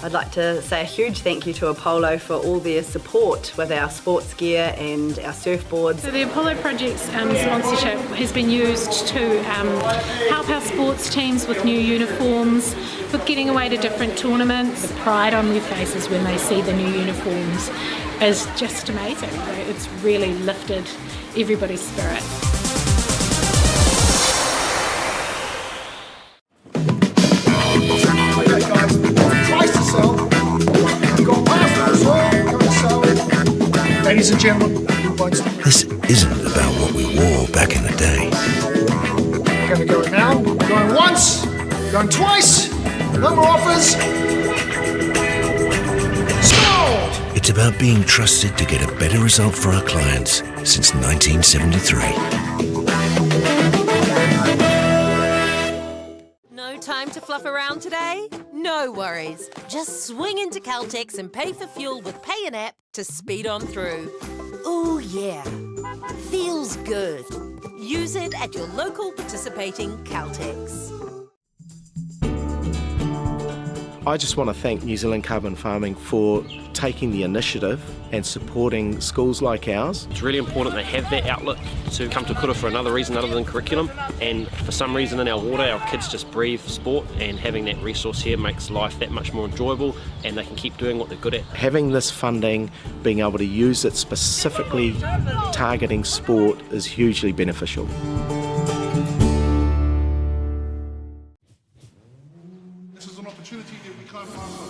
I'd like to say a huge thank you to Apollo for all their support with our sports gear and our surfboards. So the Apollo Project's sponsorship has been used to help our sports teams with new uniforms, with getting away to different tournaments. The pride on their faces when they see the new uniforms is just amazing. It's really lifted everybody's spirits. Ladies and gentlemen, This isn't about what we wore back in the day. we're going to go now. Going once, going twice, no more offers. Sold! It's about being trusted to get a better result for our clients since 1973. No time to fluff around today? No worries. Just swing into Caltex and pay for fuel with Pay an App to speed on through. Ooh, yeah. Feels good. Use it at your local participating Caltex. I just want to thank New Zealand Carbon Farming for taking the initiative and supporting schools like ours. It's really important they have that outlet to come to kura for another reason other than curriculum, and for some reason in our water our kids just breathe sport, and having that resource here makes life that much more enjoyable and they can keep doing what they're good at. Having this funding, being able to use it specifically targeting sport is hugely beneficial. This is an opportunity that we can't pass on.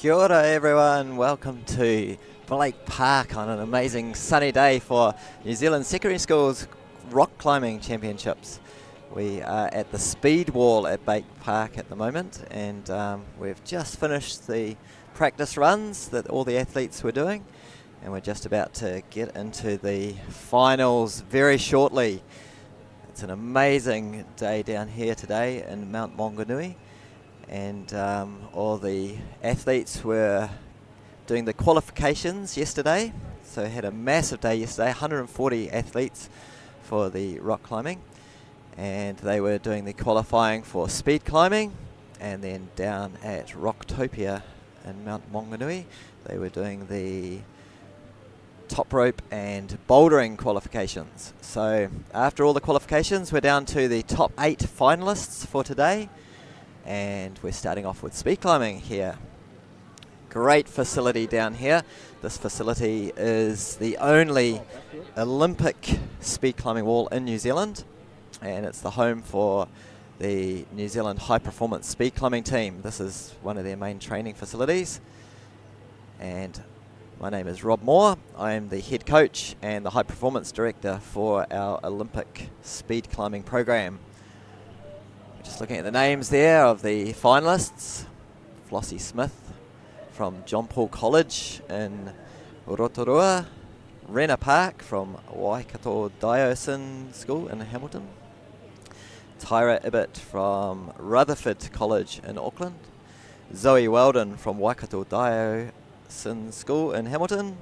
Kia ora everyone, welcome to Blake Park on an amazing sunny day for New Zealand Secondary Schools Rock Climbing Championships. We are at the speed wall at Blake Park at the moment, and we've just finished the practice runs that all the athletes were doing, and we're just about to get into the finals very shortly. It's an amazing day down here today in Mt Maunganui. And all the athletes were doing the qualifications yesterday, so had a massive day yesterday, 140 athletes for the rock climbing, and they were doing the qualifying for speed climbing, and then down at Rocktopia in Mt Maunganui they were doing the top rope and bouldering qualifications. So after all the qualifications, we're down to the top 8 finalists for today. And we're starting off with speed climbing here. Great facility down here. This facility is the only Olympic speed climbing wall in New Zealand, and it's the home for the New Zealand high performance speed climbing team. This is one of their main training facilities. And my name is Rob Moore. I am the head coach and the high performance director for our Olympic speed climbing program. Just looking at the names there of the finalists. Flossy Smith from John Paul College in Rotorua. Renna Park from Waikato Diocesan School in Hamilton. Tyra Ibbott from Rutherford College in Auckland. Zoe Weldon from Waikato Diocesan School in Hamilton.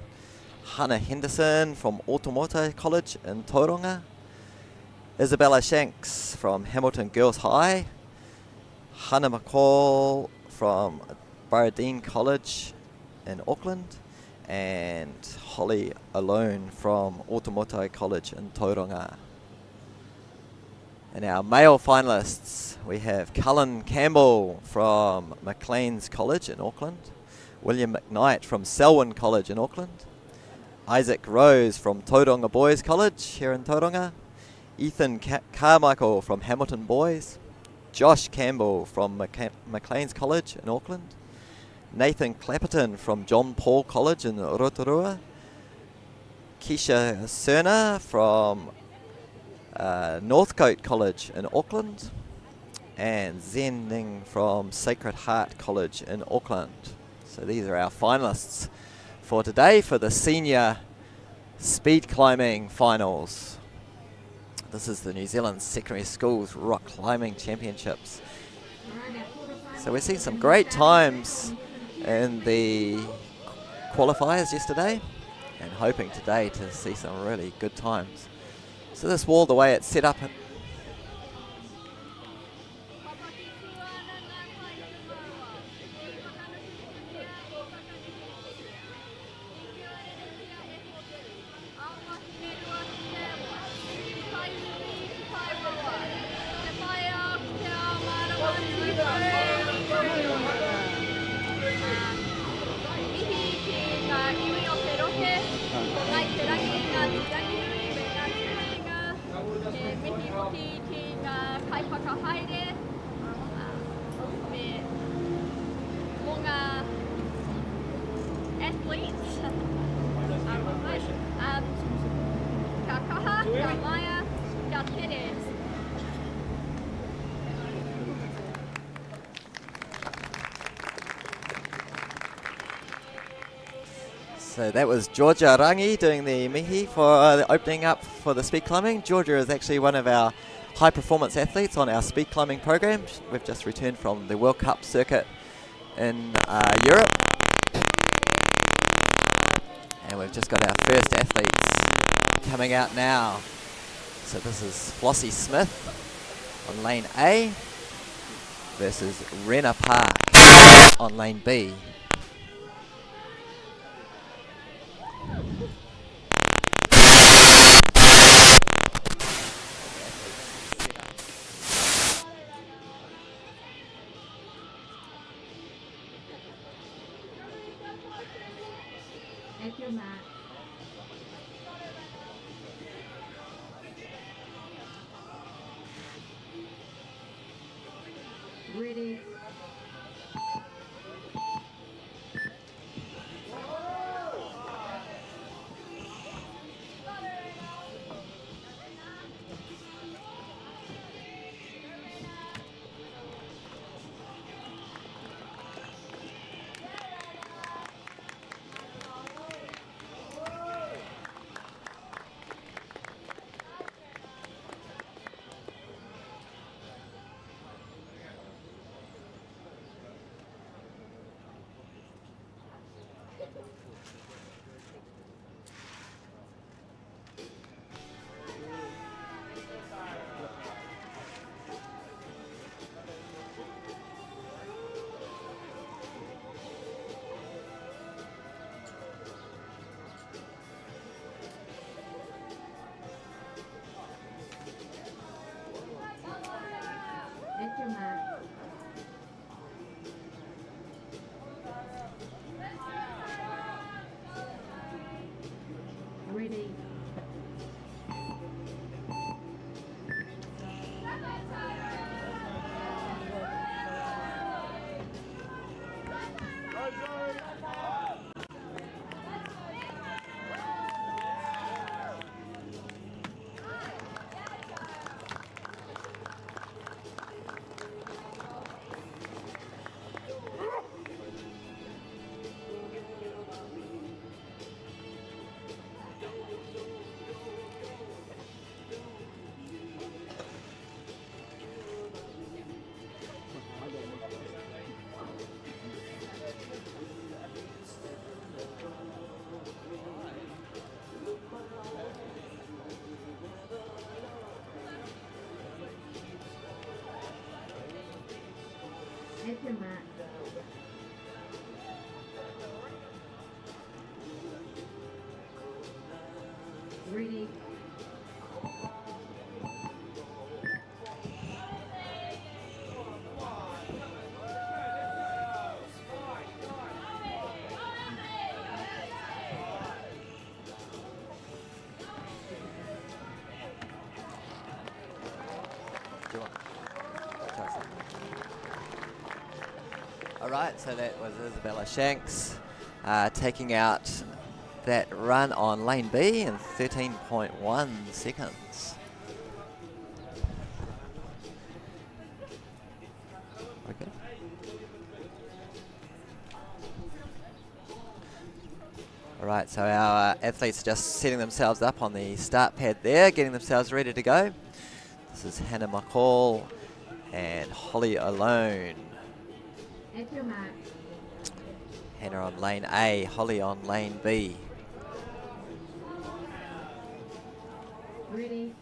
Hana Henderson from Automoto College in Tauranga. Isabella Shanks from Hamilton Girls High. Hana McCall from Barradine College in Auckland. And Holly Alone from Automoto College in Tauranga. And our male finalists, we have Cullen Campbell from Maclean's College in Auckland. William McKnight from Selwyn College in Auckland. Isaac Rose from Tauranga Boys College here in Tauranga. Ethan Carmichael from Hamilton Boys, Josh Campbell from Maclean's College in Auckland, Nathan Clapperton from John Paul College in Rotorua, Kesha Cerna from Northcote College in Auckland, and Zhen from Sacred Heart College in Auckland. So these are our finalists for today for the senior speed climbing finals. This is the New Zealand Secondary Schools Rock Climbing Championships. So we've seen some great times in the qualifiers yesterday, and hoping today to see some really good times. So this wall, the way it's set up, so that was Georgia Rangi doing the mihi for the opening up for the speed climbing. Georgia is actually one of our high performance athletes on our speed climbing program. We've just returned from the World Cup circuit in Europe. And we've just got our first athletes coming out now. So this is Flossy Smith on lane A versus Renna Park on lane B. At your mark. Ready. At your mark. Ready. At your mark. Ready. All right, so that was Isabella Shanks taking out that run on lane B in 13.1 seconds. Okay. All Right, so our athletes are just setting themselves up on the start pad there, getting themselves ready to go. This is Hana McCall and Holly alone. At your mark. Hana on lane A, Holly on lane B. Ready.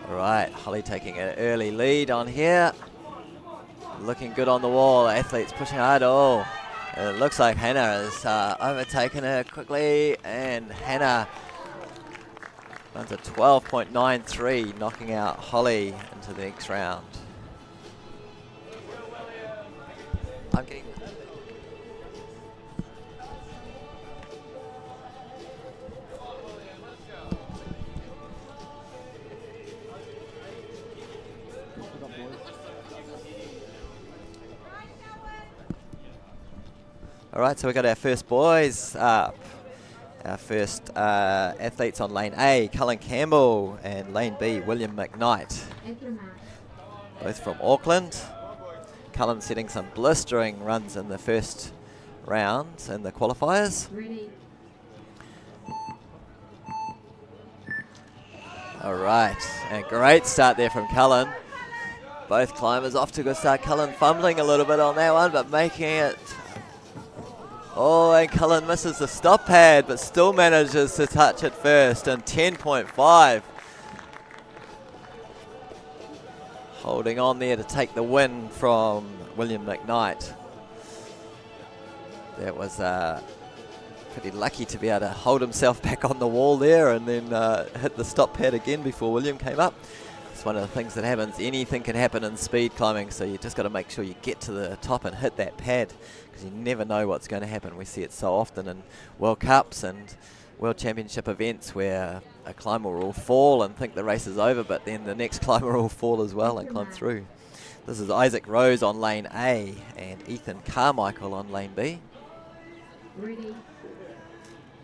All right, Holly taking an early lead on here. Looking good on the wall. Athletes pushing hard. Oh, it looks like Hana has overtaken her quickly, and Hana runs a 12.93, knocking out Holly into the next round. I'm getting. All right, so we got our first boys up. Our first athletes on lane A, Cullen Campbell, and lane B, William McKnight. Both from Auckland. Cullen setting some blistering runs in the first round in the qualifiers. Ready. All right, and great start there from Cullen. Both climbers off to a good start. Cullen fumbling a little bit on that one, but making it. Oh, and Cullen misses the stop pad, but still manages to touch it first, and 10.5. Holding on there to take the win from William McKnight. That was pretty lucky to be able to hold himself back on the wall there and then hit the stop pad again before William came up. It's one of the things that happens. Anything can happen in speed climbing, so you just got to make sure you get to the top and hit that pad, because you never know what's going to happen. We see it so often in World Cups and World Championship events where a climber will fall and think the race is over, but then the next climber will fall as well and climb through. This is Isaac Rose on lane A and Ethan Carmichael on lane B. Ready.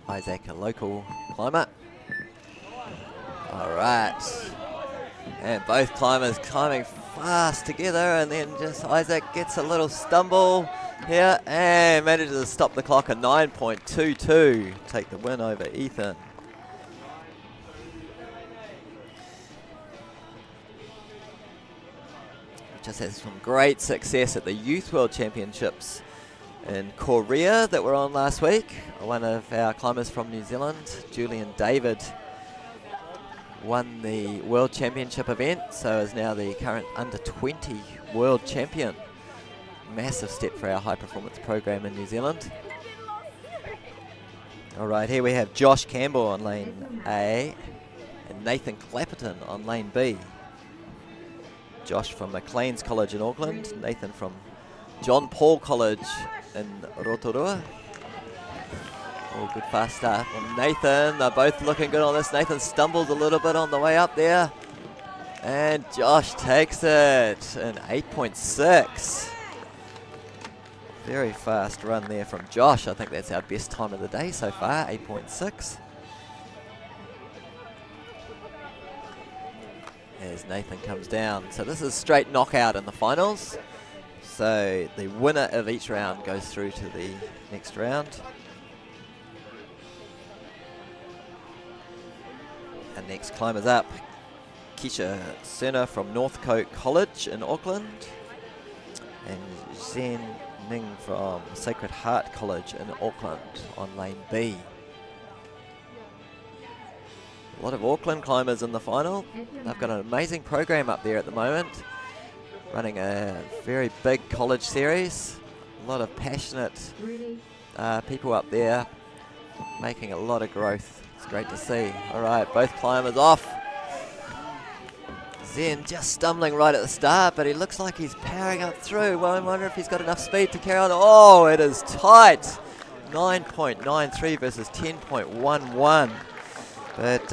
Isaac, a local climber. All right. And both climbers climbing fast together, and then just Isaac gets a little stumble here and manages to stop the clock at 9.22. Take the win over Ethan. Just had some great success at the Youth World Championships in Korea that were on last week. One of our climbers from New Zealand, Julian David, won the World Championship event, so is now the current under-20 world champion. Massive step for our high performance program in New Zealand. All right, here we have Josh Campbell on lane A and Nathan Clapperton on lane B. Josh from Maclean's College in Auckland, Nathan from John Paul College in Rotorua. Oh, good fast start from Nathan. They're both looking good on this. Nathan stumbles a little bit on the way up there. And Josh takes it in 8.6. Very fast run there from Josh. I think that's our best time of the day so far, 8.6. As Nathan comes down. So this is straight knockout in the finals. So the winner of each round goes through to the next round. Our next climbers up, Kesha Cerna from Northcote College in Auckland, and Zhen from Sacred Heart College in Auckland on lane B. A lot of Auckland climbers in the final. They've got an amazing program up there at the moment, running a very big college series. A lot of passionate people up there, making a lot of growth. It's great to see. All right, both climbers off. Zhen just stumbling right at the start, but he looks like he's powering up through. Well, I wonder if he's got enough speed to carry on. Oh, it is tight. 9.93 versus 10.11. But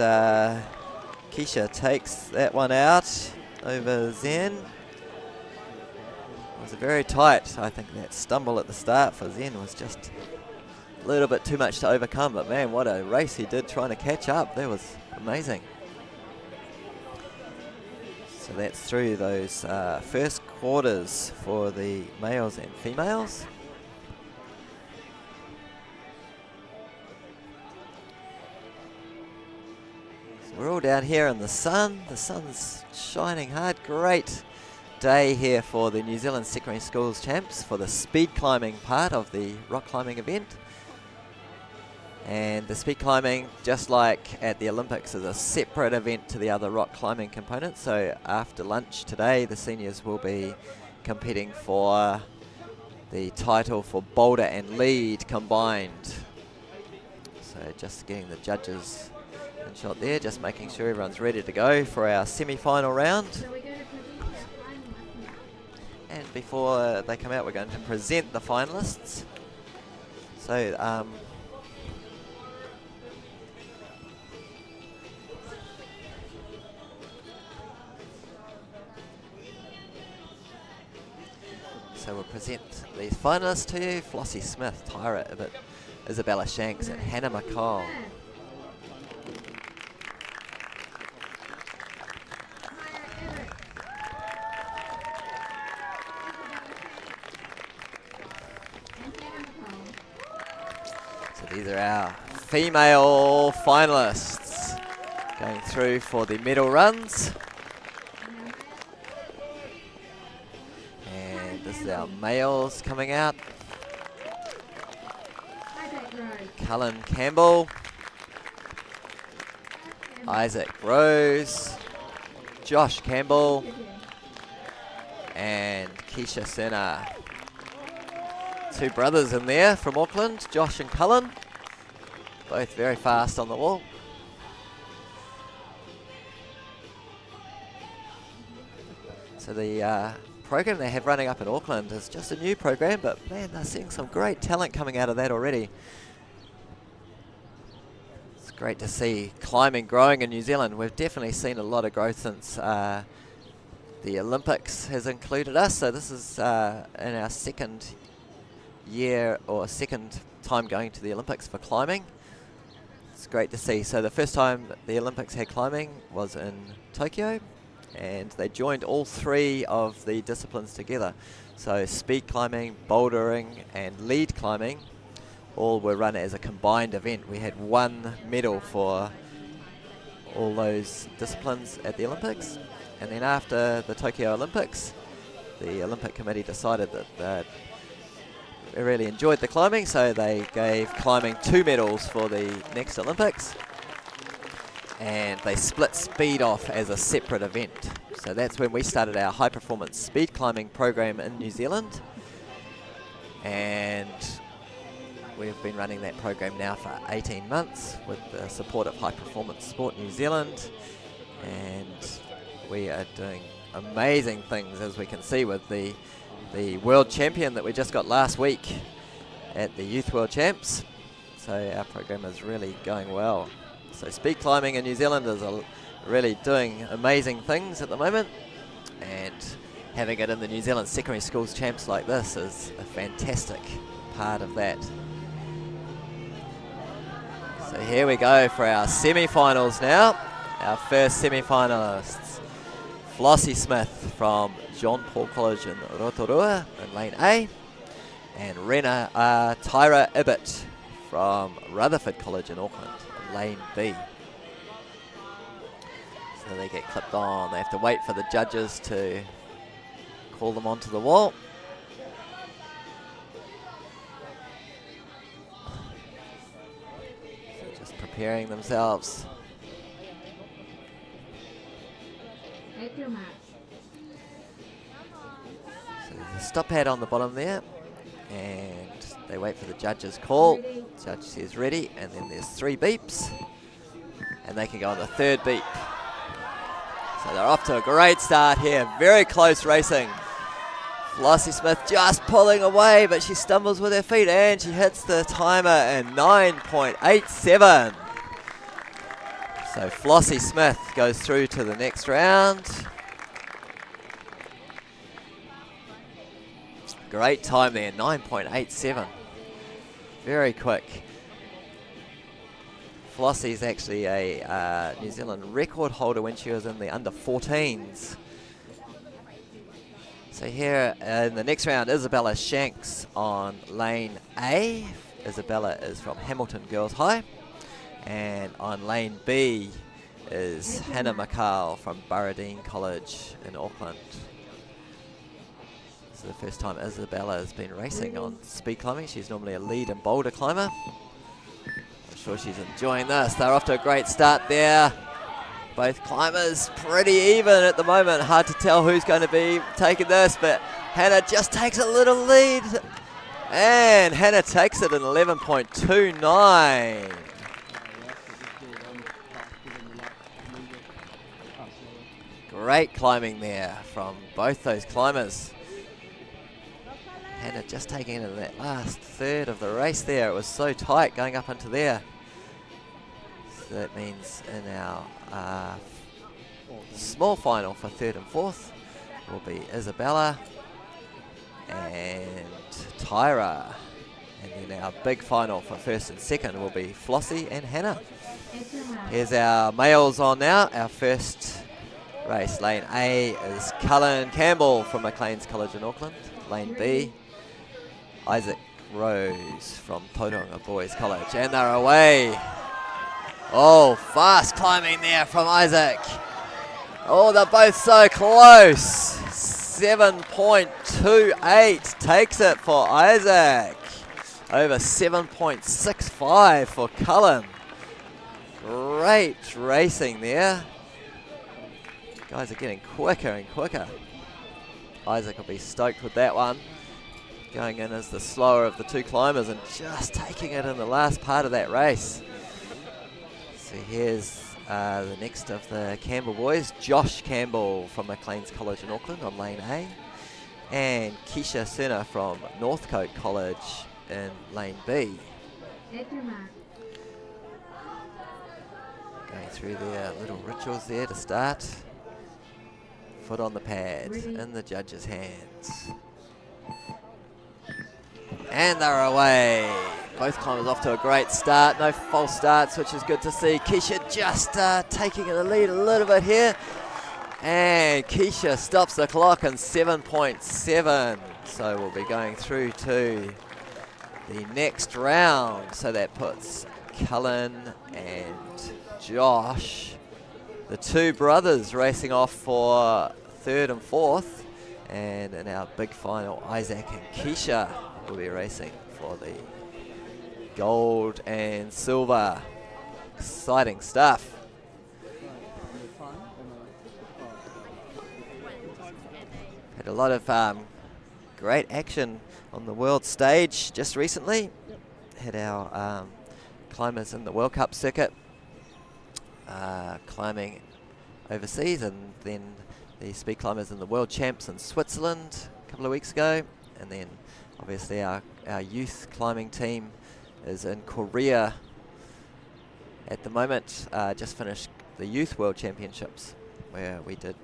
Kesha takes that one out over Zhen. It was very tight. I think that stumble at the start for Zhen was just a little bit too much to overcome, but man, what a race he did trying to catch up. That was amazing. So that's through those first quarters for the males and females. So we're all down here in the sun. The sun's shining hard. Great day here for the New Zealand Secondary Schools Champs for the speed climbing part of the rock climbing event. And the speed climbing, just like at the Olympics, is a separate event to the other rock climbing components. So after lunch today, the seniors will be competing for the title for Boulder and lead combined. So just getting the judges in shot there, just making sure everyone's ready to go for our semi-final round. And before they come out, we're going to present the finalists. So we'll present these finalists to you: Flossy Smith, Tyra, Ibbott, Isabella, Shanks, and Hana McCall. So these are our female finalists going through for the medal runs. This is our males coming out. Cullen Campbell, Issac Rose, Josh Campbell, and Kesha Cerna. Two brothers in there from Auckland, Josh and Cullen, both very fast on the wall. So the program they have running up in Auckland is just a new program, but man, they're seeing some great talent coming out of that already. It's great to see climbing growing in New Zealand. We've definitely seen a lot of growth since the Olympics has included us. So this is in our second year or second time going to the Olympics for climbing. It's great to see. So the first time the Olympics had climbing was in Tokyo, and they joined all three of the disciplines together. So speed climbing, bouldering, and lead climbing all were run as a combined event. We had one medal for all those disciplines at the Olympics. And then after the Tokyo Olympics, the Olympic Committee decided that they really enjoyed the climbing, so they gave climbing 2 medals for the next Olympics. And they split speed off as a separate event. So that's when we started our high performance speed climbing program in New Zealand. And we've been running that program now for 18 months with the support of High Performance Sport New Zealand. And we are doing amazing things, as we can see with the world champion that we just got last week at the Youth World Champs. So our program is really going well. So speed climbing in New Zealand is really doing amazing things at the moment, and having it in the New Zealand Secondary Schools Champs like this is a fantastic part of that. So here we go for our semi-finals now. Our first semi-finalists: Flossy Smith from John Paul College in Rotorua in Lane A, and Renna Tyra Ibbott from Rutherford College in Auckland in Lane B. So they get clipped on. They have to wait for the judges to call them onto the wall. So just preparing themselves. So there's a stop pad on the bottom there, and they wait for the judge's call. Judge says ready, and then there's 3 beeps, and they can go on the 3rd beep. So they're off to a great start here. Very close racing. Flossy Smith just pulling away, but she stumbles with her feet and she hits the timer in 9.87. So Flossy Smith goes through to the next round. Great time there, 9.87. Very quick. Flossy's actually a New Zealand record holder when she was in the under 14s. So here in the next round, Isabella Shanks on lane A. Isabella is from Hamilton Girls High. And on lane B is Hana McCall from Burradine College in Auckland. This is the first time Isabella has been racing on speed climbing. She's normally a lead and boulder climber. I'm sure she's enjoying this. They're off to a great start there. Both climbers pretty even at the moment. Hard to tell who's going to be taking this, but Hana just takes a little lead. And Hana takes it in 11.29. Great climbing there from both those climbers. Hana just taking it in that last third of the race there. It was so tight going up into there. So that means in our small final for third and fourth will be Isabella and Tyra. And then our big final for first and second will be Flossy and Hana. Here's our males on now. Our first race, lane A, is Cullen Campbell from Maclean's College in Auckland. Lane B, Issac Rose from Tauranga Boys College. And they're away. Oh, fast climbing there from Issac. Oh, they're both so close. 7.28 takes it for Issac. Over 7.65 for Cullen. Great racing there. Guys are getting quicker and quicker. Issac will be stoked with that one. Going in as the slower of the two climbers and just taking it in the last part of that race. So here's the next of the Campbell boys, Josh Campbell from Maclean's College in Auckland on lane A, and Kesha Cerna from Northcote College in lane B. Going through their little rituals there to start. Foot on the pad, in the judge's hands. And they're away. Both climbers off to a great start. No false starts, which is good to see. Kesha just taking the lead a little bit here. And Kesha stops the clock in 7.7. So we'll be going through to the next round. So that puts Cullen and Josh, the two brothers, racing off for third and fourth. And in our big final, Issac and Kesha will be racing for the gold and silver. Exciting stuff. Had a lot of great action on the world stage just recently. Had our climbers in the World Cup circuit climbing overseas, and then the speed climbers in the World Champs in Switzerland a couple of weeks ago, and then obviously our youth climbing team is in Korea at the moment. Just finished the Youth World Championships where we did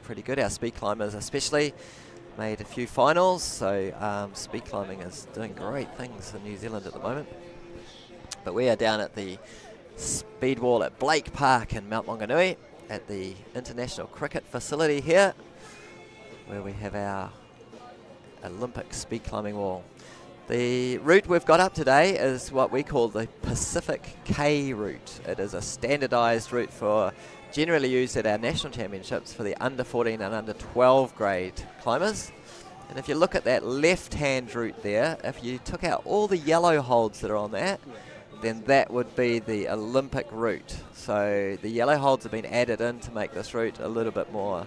pretty good. Our speed climbers especially made a few finals, so speed climbing is doing great things in New Zealand at the moment. But we are down at the speed wall at Blake Park in Mt Maunganui at the International Cricket Facility here, where we have our Olympic speed climbing wall. The route we've got up today is what we call the Pacific K route. It is a standardised route for generally used at our national championships for the under 14 and under 12 grade climbers. And if you look at that left-hand route there, if you took out all the yellow holds that are on that, then that would be the Olympic route. So the yellow holds have been added in to make this route a little bit more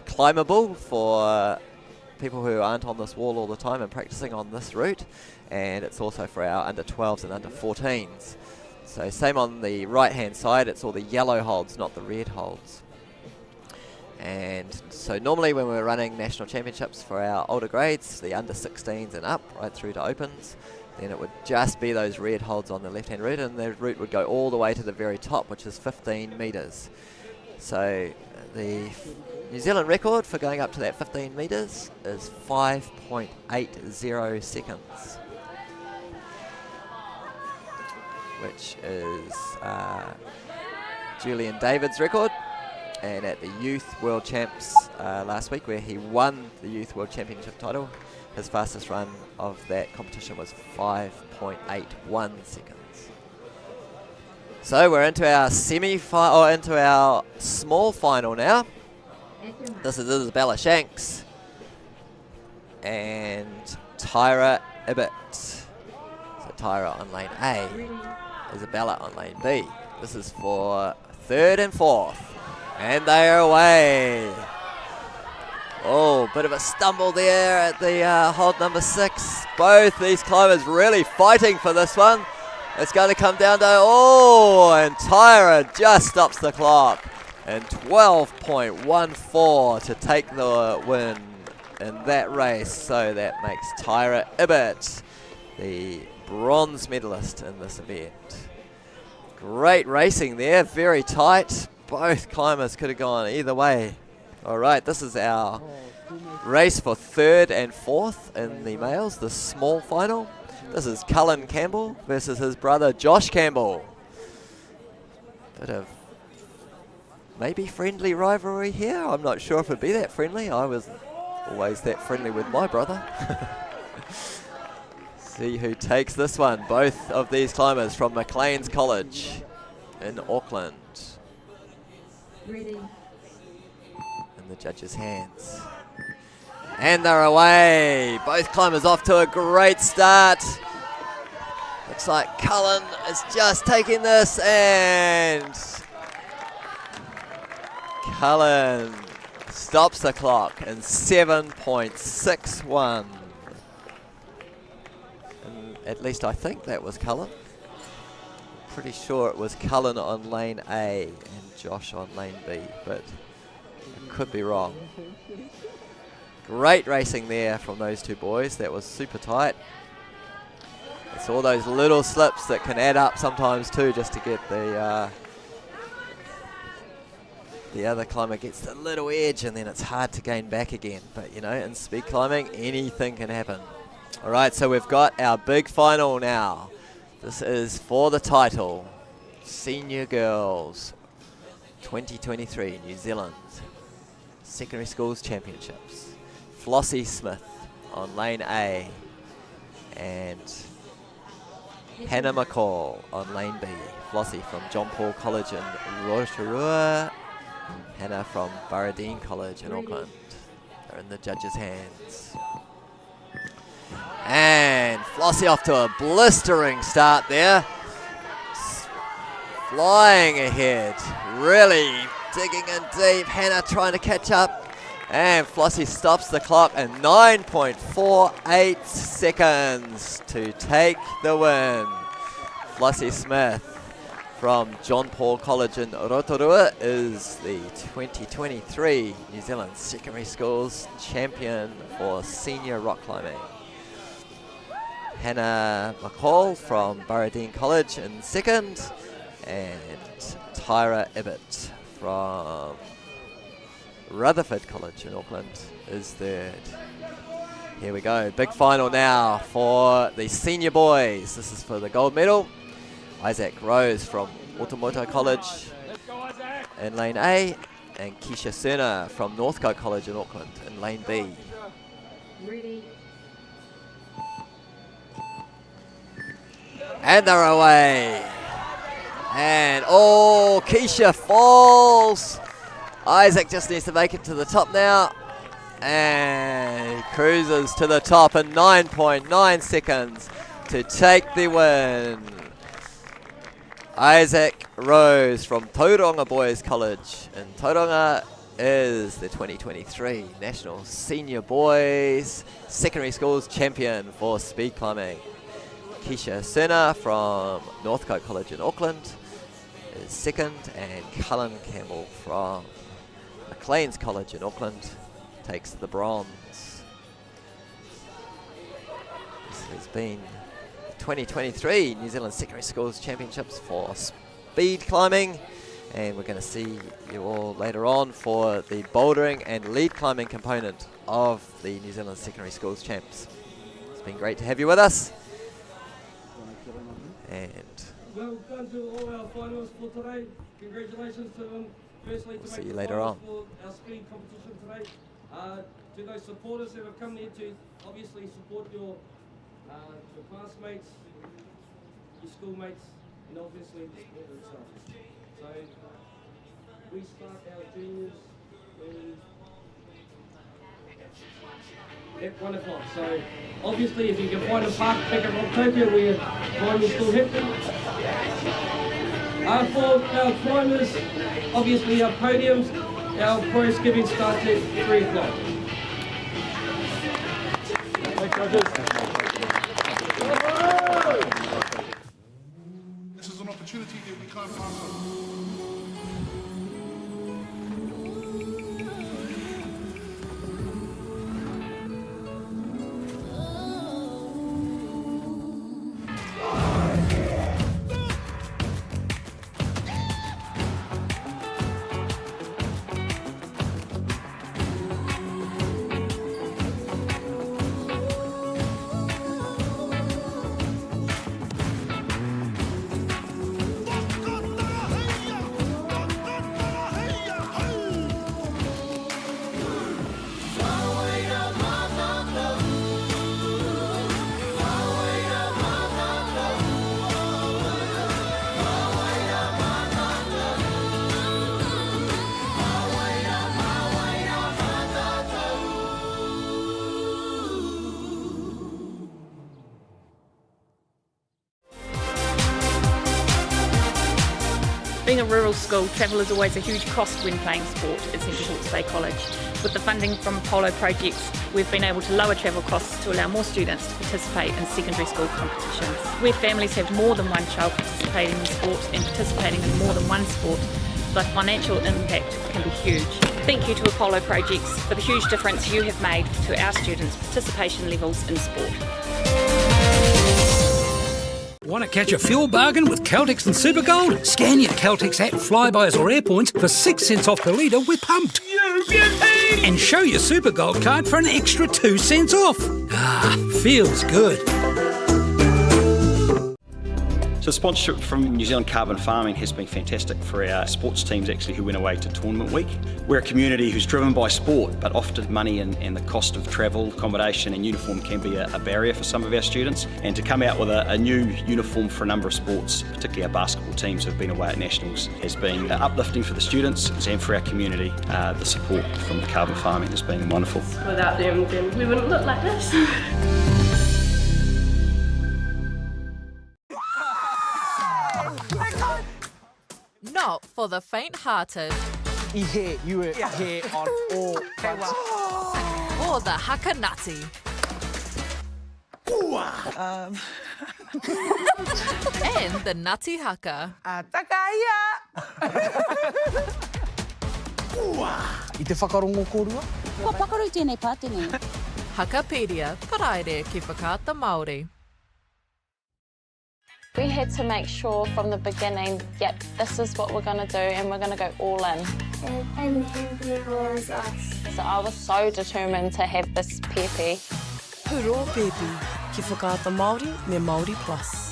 climbable for people who aren't on this wall all the time and practicing on this route. And it's also for our under 12s and under 14s. So same on the right hand side, it's all the yellow holds, not the red holds. And so normally when we're running national championships for our older grades, the under 16s and up, right through to opens, then it would just be those red holds on the left-hand route, and the route would go all the way to the very top, which is 15 metres. So the New Zealand record for going up to that 15 metres is 5.80 seconds, which is Julian David's record. and at the Youth World Champs last week, where he won the Youth World Championship title. His fastest run of that competition was 5.81 seconds. So we're into our semi-final, or into our small final now. This is Isabella Shanks and Tyra Ibbott. So Tyra on lane A, Isabella on lane B. This is for 3rd and 4th, and they are away. Oh, bit of a stumble there at the hold number 6. Both these climbers really fighting for this one. It's going to come down to, and Tyra just stops the clock. And 12.14 to take the win in that race. So that makes Tyra Ibbott the bronze medalist in this event. Great racing there, very tight. Both climbers could have gone either way. All right, this is our race for 3rd and 4th in the males, the small final. This is Cullen Campbell versus his brother Josh Campbell. Bit of maybe friendly rivalry here. I'm not sure if it'd be that friendly. I was always that friendly with my brother. See who takes this one. Both of these climbers from Maclean's College in Auckland. Ready. In the judges' hands. And they're away. Both climbers off to a great start. Looks like Cullen is just taking this, and Cullen stops the clock in 7.61. And at least I think that was Cullen. Pretty sure it was Cullen on lane A and Josh on lane B, but I could be wrong. Great racing there from those two boys. That was super tight. It's all those little slips that can add up sometimes too, just to get the other climber gets the little edge, and then it's hard to gain back again. But you know, in speed climbing, anything can happen. All right, so we've got our big final now. This is for the title, Senior Girls 2023 New Zealand Secondary Schools Championships. Flossy Smith on lane A and Hana McCall on lane B. Flossy from John Paul College in Rotorua. Hana from Burradine College in Auckland. They're in the judges' hands. And Flossy off to a blistering start there. Flying ahead, really digging in deep. Hana trying to catch up. And Flossy stops the clock in 9.48 seconds to take the win. Flossy Smith from John Paul College in Rotorua is the 2023 New Zealand Secondary Schools champion for senior rock climbing. Hana McCall from Burradine College in 2nd, and Tyra Ibbott from Rutherford College in Auckland is 3rd. Here we go, big final now for the senior boys. This is for the gold medal. Issac Rose from Automoto College in lane A, and Kesha Cerna from Northcote College in Auckland in lane B. Ready. And they're away. And Kesha falls. Issac just needs to make it to the top now. And he cruises to the top in 9.9 seconds to take the win. Issac Rose from Tauranga Boys College in Tauranga is the 2023 National Senior Boys Secondary Schools champion for speed climbing. Kesha Cerna from Northcote College in Auckland is 2nd, and Cullen Campbell from Maclean's College in Auckland takes the bronze. This has been the 2023 New Zealand Secondary Schools Championships for speed climbing, and we're going to see you all later on for the bouldering and lead climbing component of the New Zealand Secondary Schools Champs. It's been great to have you with us. And Well done to all our finalists for today. Congratulations to them. Firstly, to See make you the later finals on. for our speed competition today. To those supporters that have come there to obviously support your classmates, your schoolmates, and obviously the sport itself. So we start our juniors at 1 o'clock. So obviously if you can find a park back at Rocktopia where time is still happening. For our climbers, obviously our podiums, our prize giving starts at 3 o'clock. This is an opportunity that we can't pass on. Being a rural school, travel is always a huge cost when playing sport at Central Hawke's Bay College. With the funding from Polo projects, we've been able to lower travel costs to allow more students to participate in secondary school competitions. Where families have more than one child participating in sport and participating in more than one sport, the financial impact can be huge. Thank you to Apollo Projects for the huge difference you have made to our students' participation levels in sport. Want to catch a fuel bargain with Caltex and Supergold? Scan your Caltex app, Flybuys or Airpoints for 6 cents off per litre with Pumped. And show your Supergold card for an extra 2 cents off. Ah, feels good. So sponsorship from New Zealand Carbon Farming has been fantastic for our sports teams actually who went away to tournament week. We're a community who's driven by sport, but often money and the cost of travel, accommodation and uniform can be a barrier for some of our students. And to come out with a new uniform for a number of sports, particularly our basketball teams who have been away at nationals, has been uplifting for the students and for our community. The support from Carbon Farming has been wonderful. Without them, then we wouldn't look like this. Not for the faint-hearted. You were here on all fronts. Or the hakanati. And the nutty haka. I te whakarongo kōrua? Kua pakaru tēnei pātene. Hakapedia, paraire ki whakaata Māori. We had to make sure from the beginning, yep, this is what we're going to do and we're going to go all in. And there was us. So I was so determined to have this pepe. Puro pepe, ki whakaata Māori me Māori Plus.